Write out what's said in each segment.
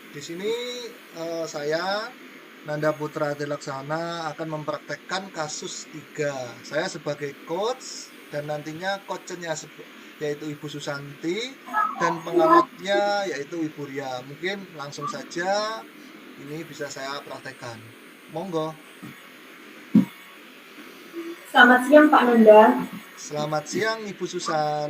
Di sini saya Nanda Putra Tilaksana akan mempraktekkan kasus 3. Saya sebagai coach dan nantinya coachnya yaitu Ibu Susanti dan pengamatnya yaitu Ibu Ria. Mungkin langsung saja ini bisa saya praktekkan. Monggo. Selamat siang Pak Nanda. Selamat siang Ibu Susan.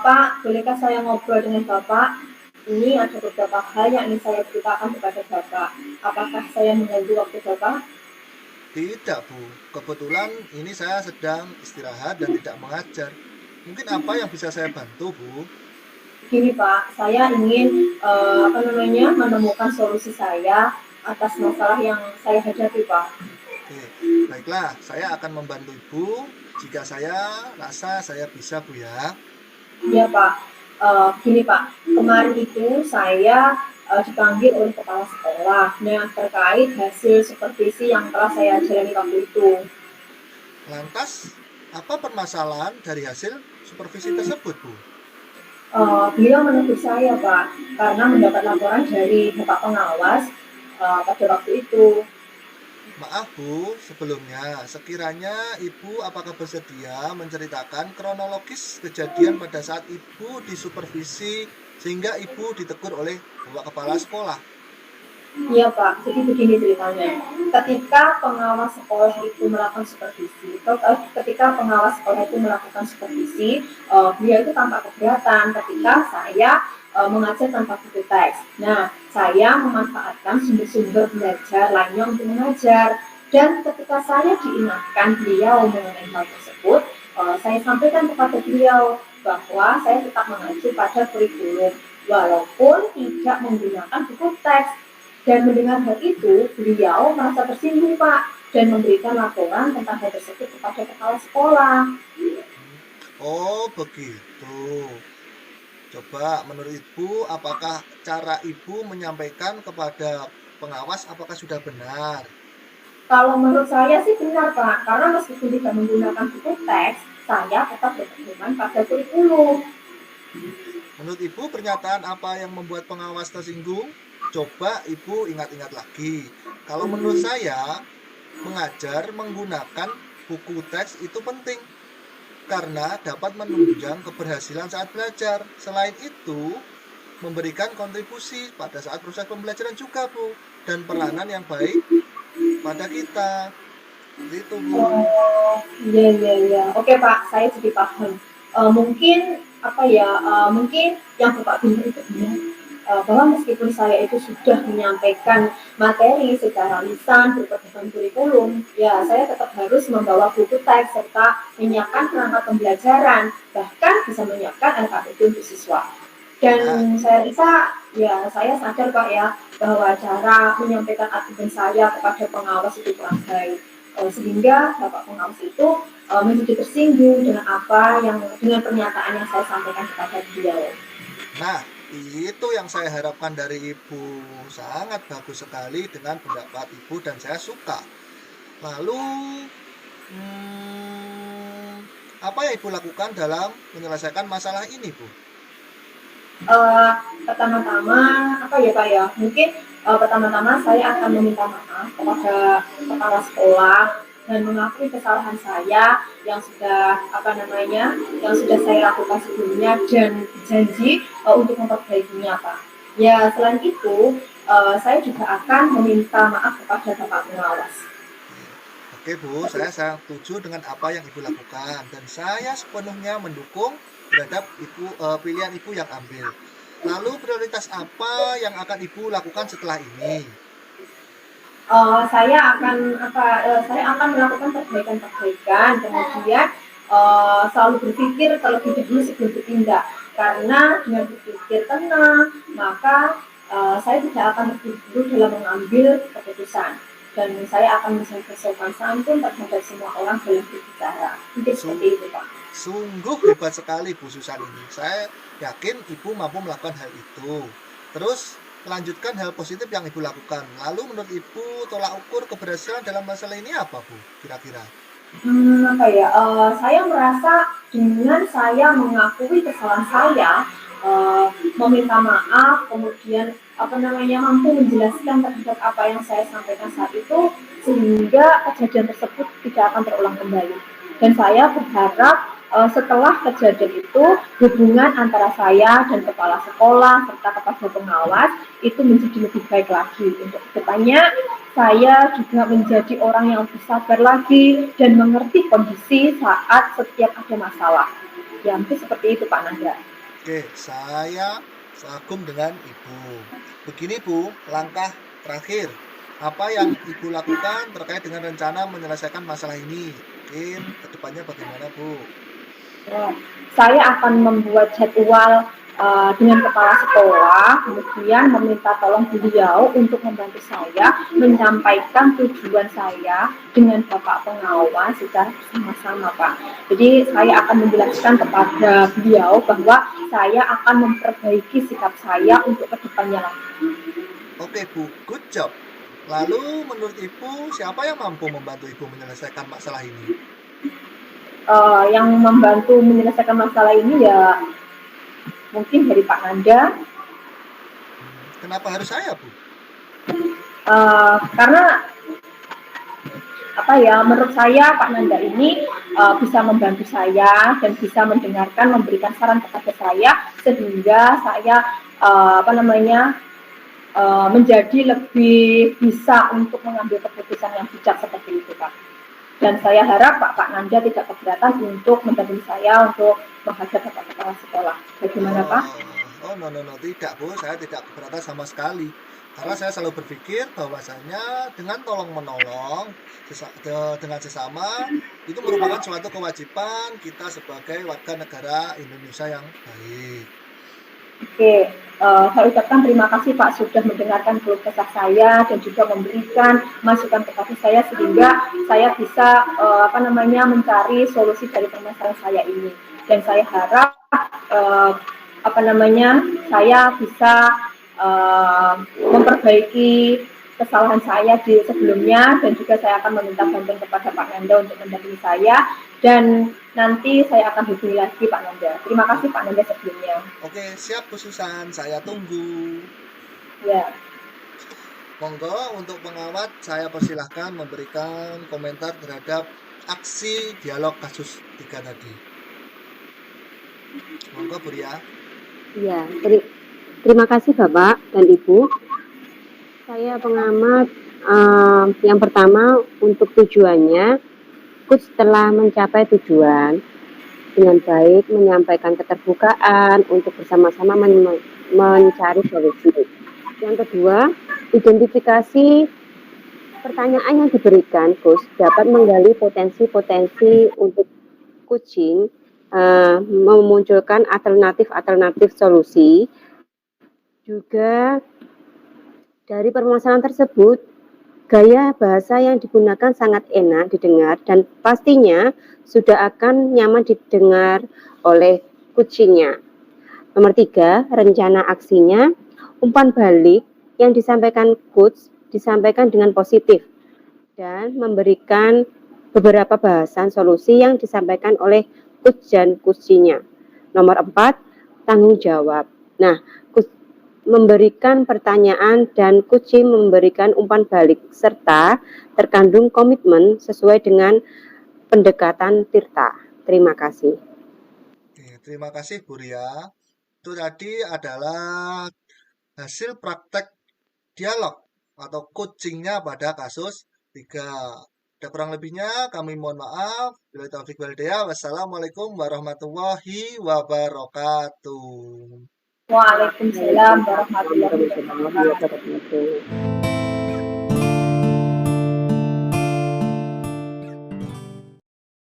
Pak, bolehkah saya ngobrol dengan Bapak? Ini ada beberapa hal yang ingin saya ceritakan kepada Bapak. Apakah saya mengganggu waktu Bapak? Tidak, Bu. Kebetulan ini saya sedang istirahat dan tidak mengajar. Mungkin apa yang bisa saya bantu, Bu? Begini Pak, saya ingin menemukan solusi saya atas masalah yang saya hadapi Pak. Oke, baiklah. Saya akan membantu Ibu jika saya rasa saya bisa, Bu ya. Ya Pak, gini Pak, kemarin itu saya dipanggil oleh kepala sekolah. Nah, terkait hasil supervisi yang telah saya jalani waktu itu. Lantas, apa permasalahan dari hasil supervisi tersebut, Bu? Beliau menegur saya Pak, karena mendapat laporan dari Bapak pengawas pada waktu itu. Maaf, Bu, sebelumnya, sekiranya Ibu apakah bersedia menceritakan kronologis kejadian pada saat Ibu disupervisi sehingga Ibu ditegur oleh Bapak Kepala Sekolah? Iya Pak, jadi begini ceritanya. Ketika pengawas sekolah itu melakukan supervisi, ketika pengawas sekolah itu melakukan supervisi, beliau itu tampak keberatan ketika saya mengajar tanpa buku teks. Nah, saya memanfaatkan sumber-sumber belajar lainnya untuk mengajar. Dan ketika saya diingatkan beliau mengenai hal tersebut, saya sampaikan kepada beliau bahwa saya tetap mengacu pada kurikulum walaupun tidak menggunakan buku teks. Dan mendengar hal itu, beliau merasa tersinggung Pak dan memberikan laporan tentang hal tersebut kepada kepala sekolah. Oh, begitu. Coba menurut Ibu, apakah cara Ibu menyampaikan kepada pengawas apakah sudah benar? Kalau menurut saya sih benar Pak, karena meskipun tidak menggunakan buku teks, saya tetap berpedoman pada kurikulum. Menurut Ibu, pernyataan apa yang membuat pengawas tersinggung? Coba Ibu ingat-ingat lagi. Kalau menurut saya, mengajar menggunakan buku teks itu penting karena dapat menunjang keberhasilan saat belajar. Selain itu, memberikan kontribusi pada saat proses pembelajaran juga, Bu, dan peranan yang baik pada kita. Seperti itu, Bu. Oh, iya iya iya. Oke Pak, saya jadi paham. Mungkin apa ya? Mungkin yang Bapak bilang itu benar. Bahwa meskipun saya itu sudah menyampaikan materi secara lisan berpedoman kurikulum, ya saya tetap harus membawa buku teks serta menyiapkan perangkat pembelajaran, bahkan bisa menyiapkan LKPD untuk siswa. Dan Nah, saya rasa ya saya sadar Pak ya bahwa cara menyampaikan argumen saya kepada pengawas itu kurang baik. Sehingga Bapak pengawas itu menjadi tersinggung dengan dengan pernyataan yang saya sampaikan kepada beliau. nah, itu yang saya harapkan dari Ibu. Sangat bagus sekali dengan pendapat Ibu dan saya suka. Lalu, hmm, apa yang Ibu lakukan dalam menyelesaikan masalah ini, Bu? Eh, Pertama-tama apa ya Pak ya? Mungkin pertama-tama saya akan meminta maaf kepada kepala sekolah dan mengakui kesalahan saya yang sudah yang sudah saya lakukan sebelumnya dan janji untuk memperbaikinya Pak. Ya selain itu saya juga akan meminta maaf kepada Bapak pengawas. Oke, Bu, saya sangat setuju dengan apa yang Ibu lakukan dan saya sepenuhnya mendukung terhadap pilihan Ibu yang ambil. Lalu prioritas apa yang akan Ibu lakukan setelah ini? Saya akan melakukan perbaikan-perbaikan, kemudian selalu berpikir terlebih dahulu sebelum bertindak, karena dengan berpikir tenang maka saya tidak akan terburu-buru dalam mengambil keputusan, dan saya akan bisa bersopan santun terhadap semua orang dalam berbicara. Mungkin seperti Sung- itu Pak. Sungguh hebat sekali Bu Susan ini. Saya yakin Ibu mampu melakukan hal itu. Terus melanjutkan hal positif yang Ibu lakukan. Lalu menurut Ibu tolak ukur keberhasilan dalam masalah ini apa, Bu? Kira-kira? Saya merasa dengan saya mengakui kesalahan saya, meminta maaf, kemudian mampu menjelaskan terhadap apa yang saya sampaikan saat itu, sehingga kejadian tersebut tidak akan terulang kembali. Dan saya berharap setelah kejadian itu, hubungan antara saya dan kepala sekolah serta kepada pengawas itu menjadi lebih baik lagi. Untuk kedepannya, saya juga menjadi orang yang bersabar lagi dan mengerti kondisi saat setiap ada masalah. Ya, mungkin seperti itu Pak Nanda. Oke, saya seagum dengan Ibu. Begini Bu, langkah terakhir. Apa yang Ibu lakukan terkait dengan rencana menyelesaikan masalah ini? Mungkin kedepannya bagaimana Bu? Ya, saya akan membuat jadwal dengan kepala sekolah, kemudian meminta tolong beliau untuk membantu saya menyampaikan tujuan saya dengan Bapak pengawas secara bersama-sama Pak. Jadi saya akan menjelaskan kepada beliau bahwa saya akan memperbaiki sikap saya untuk kedepannya lagi. Oke Bu, good job. Lalu menurut Ibu, siapa yang mampu membantu Ibu menyelesaikan masalah ini? Yang membantu menyelesaikan masalah ini ya mungkin dari Pak Nanda. Kenapa harus saya Bu? Karena menurut saya Pak Nanda ini bisa membantu saya dan bisa mendengarkan, memberikan saran kepada saya sehingga saya menjadi lebih bisa untuk mengambil keputusan yang bijak seperti itu Pak. Dan saya harap Pak Nanda tidak keberatan untuk mendampingi saya untuk menghadap Bapak Kepala Sekolah. Bagaimana Pak? No, tidak Bu, saya tidak keberatan sama sekali. Karena saya selalu berpikir bahwasanya dengan tolong menolong dengan sesama itu merupakan suatu kewajiban kita sebagai warga negara Indonesia yang baik. Oke, saya ucapkan terima kasih Pak sudah mendengarkan keluh kesah saya dan juga memberikan masukan kepada saya sehingga saya bisa mencari solusi dari permasalahan saya ini. Dan saya harap saya bisa memperbaiki kesalahan saya di sebelumnya dan juga saya akan meminta bantuan kepada Pak Nanda untuk mendampingi saya dan nanti saya akan hubungi lagi Pak Nanda. Terima kasih Pak Nanda sebelumnya. Oke, siap Bu Susan, saya tunggu. Ya. Monggo untuk pengawat saya persilahkan memberikan komentar terhadap aksi dialog kasus 3 tadi. Monggo Bu Ria. Ya, terima kasih Bapak dan Ibu. Saya pengamat yang pertama untuk tujuannya, coach telah mencapai tujuan dengan baik, menyampaikan keterbukaan untuk bersama-sama mencari solusi. Yang kedua, identifikasi pertanyaan yang diberikan coach dapat menggali potensi-potensi untuk coaching, memunculkan alternatif solusi. Juga dari permasalahan tersebut, gaya bahasa yang digunakan sangat enak didengar dan pastinya sudah akan nyaman didengar oleh coachingnya. Nomor 3, rencana aksinya, umpan balik yang disampaikan coach disampaikan dengan positif dan memberikan beberapa bahasan solusi yang disampaikan oleh coach dan coachingnya. Nomor 4, tanggung jawab. Nah, memberikan pertanyaan dan coaching memberikan umpan balik serta terkandung komitmen sesuai dengan pendekatan Tirta. Terima kasih. Terima kasih Bu Ria. Itu tadi adalah hasil praktek dialog atau coachingnya pada kasus 3. Ada kurang lebihnya kami mohon maaf. Bila taufik wal hidayah. Wassalamualaikum warahmatullahi wabarakatuh. Waalaikumsalam warahmatullahi wabarakatuh.